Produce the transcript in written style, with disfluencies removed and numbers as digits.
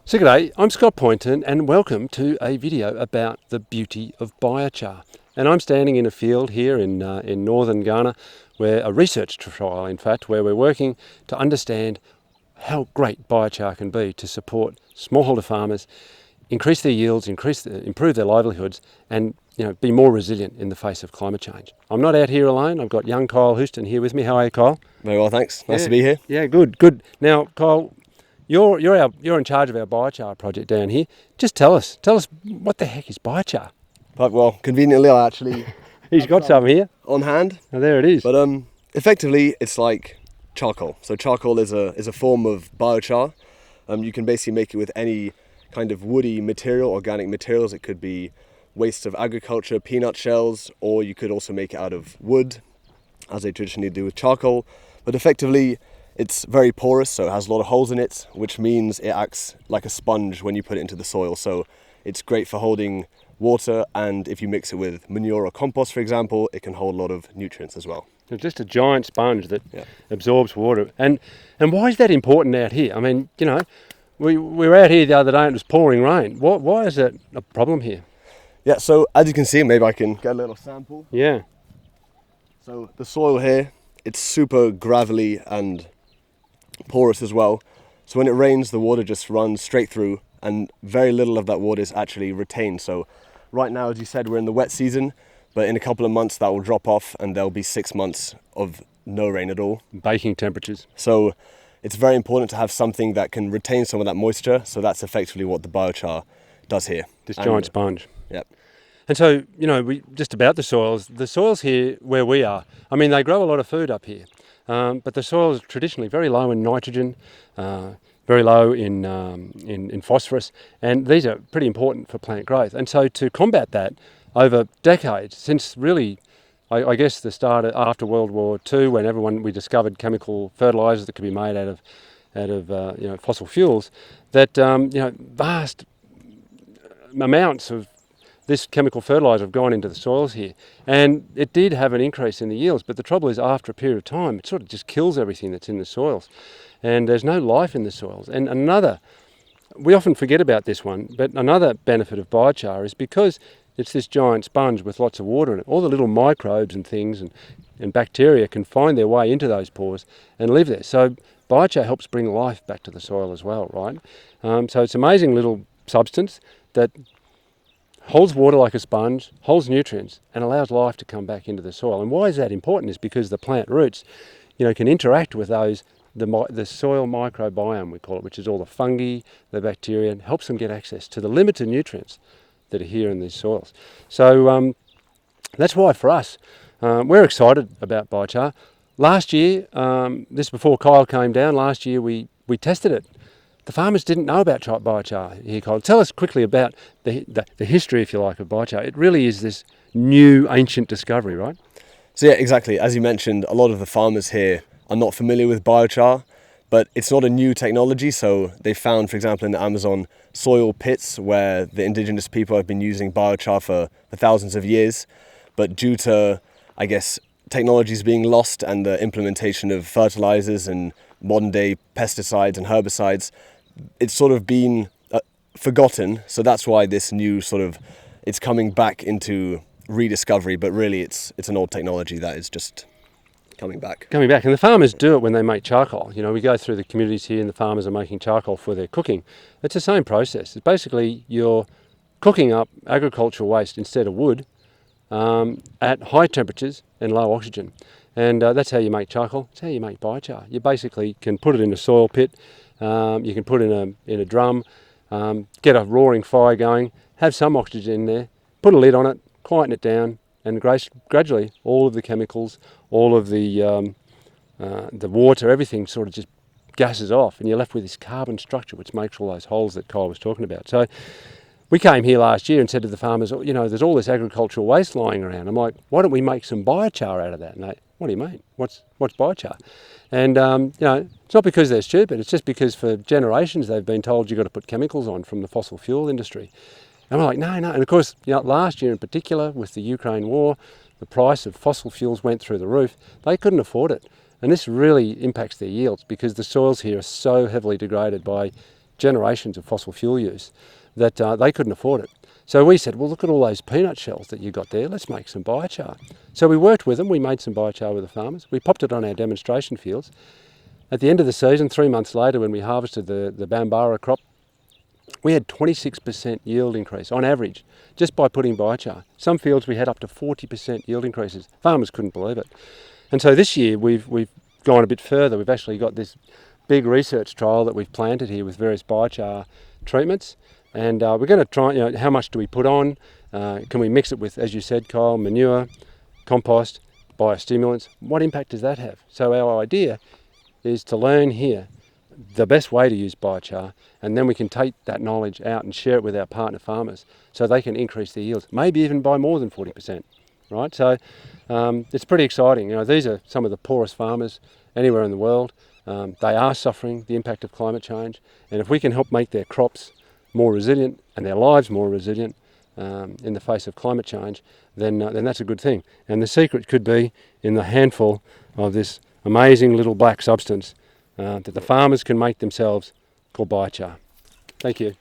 So g'day, I'm Scott Poynton and welcome to a video about the beauty of biochar. And I'm standing in a field here in northern Ghana, where a research trial, in fact, where we're working to understand how great biochar can be to support smallholder farmers, increase their yields, improve their livelihoods, and be more resilient in the face of climate change. I'm not out here alone. I've got young Kyle Houston here with me. How are you, Kyle? Very well, thanks. Nice to be here. Yeah, good. Now, Kyle, you're in charge of our biochar project down here. Just tell us what the heck is biochar? But, well, conveniently, I actually He's got some here. on hand. Oh, there it is. But effectively, it's like charcoal. So charcoal is a form of biochar. You can basically make it with any kind of woody material, organic materials. It could be waste of agriculture, peanut shells, or you could also make it out of wood, as they traditionally do with charcoal. But effectively, it's very porous, so it has a lot of holes in it, which means it acts like a sponge when you put it into the soil. So it's great for holding water, and if you mix it with manure or compost, for example, it can hold a lot of nutrients as well. It's just a giant sponge that absorbs water. And why is that important out here? I mean, we were out here the other day and it was pouring rain. Why is that a problem here? Yeah, so as you can see, maybe I can get a little sample. Yeah. So the soil here, it's super gravelly and porous as well. So when it rains, the water just runs straight through and very little of that water is actually retained. So right now, as you said, we're in the wet season, but in a couple of months that will drop off and there'll be 6 months of no rain at all. Baking temperatures. So it's very important to have something that can retain some of that moisture. So that's effectively what the biochar does here. This giant sponge. Yep. And so, we just about the soils here where we are, I mean, they grow a lot of food up here, but the soils are traditionally very low in nitrogen, very low in phosphorus, and these are pretty important for plant growth. And so to combat that over decades, since really, I guess the start after World War II, when we discovered chemical fertilisers that could be made out of fossil fuels, that vast amounts of this chemical fertiliser have gone into the soils here, and it did have an increase in the yields, but the trouble is after a period of time it sort of just kills everything that's in the soils, and there's no life in the soils. And we often forget about this one, but another benefit of biochar is because it's this giant sponge with lots of water in it, all the little microbes and things and bacteria can find their way into those pores and live there. So biochar helps bring life back to the soil as well, right? So it's an amazing little substance that holds water like a sponge, holds nutrients, and allows life to come back into the soil. And why is that important is because the plant roots, can interact with the soil microbiome, we call it, which is all the fungi, the bacteria, and helps them get access to the limited nutrients that are here in these soils. So that's why for us, we're excited about biochar. Last year, this before Kyle came down, last year we tested it. The farmers didn't know about biochar here, Kyle. Tell us quickly about the history, if you like, of biochar. It really is this new, ancient discovery, right? So yeah, exactly. As you mentioned, a lot of the farmers here are not familiar with biochar, but it's not a new technology. So they found, for example, in the Amazon, soil pits where the indigenous people have been using biochar for thousands of years. But due to, I guess, technologies being lost and the implementation of fertilizers and modern day pesticides and herbicides, it's sort of been forgotten. So that's why this new it's coming back into rediscovery, but really it's an old technology that is just coming back. And the farmers do it when they make charcoal. We go through the communities here and the farmers are making charcoal for their cooking. It's the same process. It's basically you're cooking up agricultural waste instead of wood at high temperatures and low oxygen. And that's how you make charcoal. It's how you make biochar. You basically can put it in a soil pit, you can put it in a drum, get a roaring fire going, have some oxygen in there, put a lid on it, quieten it down, and gradually all of the chemicals, all of the water, everything sort of just gases off, and you're left with this carbon structure which makes all those holes that Kyle was talking about. So we came here last year and said to the farmers, there's all this agricultural waste lying around. I'm like, why don't we make some biochar out of that? And they, what do you mean? What's biochar? And, it's not because they're stupid. It's just because for generations they've been told you've got to put chemicals on from the fossil fuel industry. And we're like, no. And of course, last year in particular with the Ukraine war, the price of fossil fuels went through the roof. They couldn't afford it. And this really impacts their yields because the soils here are so heavily degraded by generations of fossil fuel use, that they couldn't afford it. So we said, well, look at all those peanut shells that you got there, let's make some biochar. So we worked with them, we made some biochar with the farmers, we popped it on our demonstration fields. At the end of the season, 3 months later, when we harvested the Bambara crop, we had 26% yield increase on average just by putting biochar. Some fields we had up to 40% yield increases. Farmers couldn't believe it. And so this year we've gone a bit further. We've actually got this big research trial that we've planted here with various biochar treatments, and we're going to try, how much do we put on? Can we mix it with, as you said, Kyle, manure, compost, biostimulants? What impact does that have? So our idea is to learn here the best way to use biochar, and then we can take that knowledge out and share it with our partner farmers so they can increase their yields, maybe even by more than 40%, right? So it's pretty exciting. These are some of the poorest farmers anywhere in the world. They are suffering the impact of climate change, and if we can help make their crops more resilient and their lives more resilient in the face of climate change, then that's a good thing. And the secret could be in the handful of this amazing little black substance that the farmers can make themselves, called biochar. Thank you.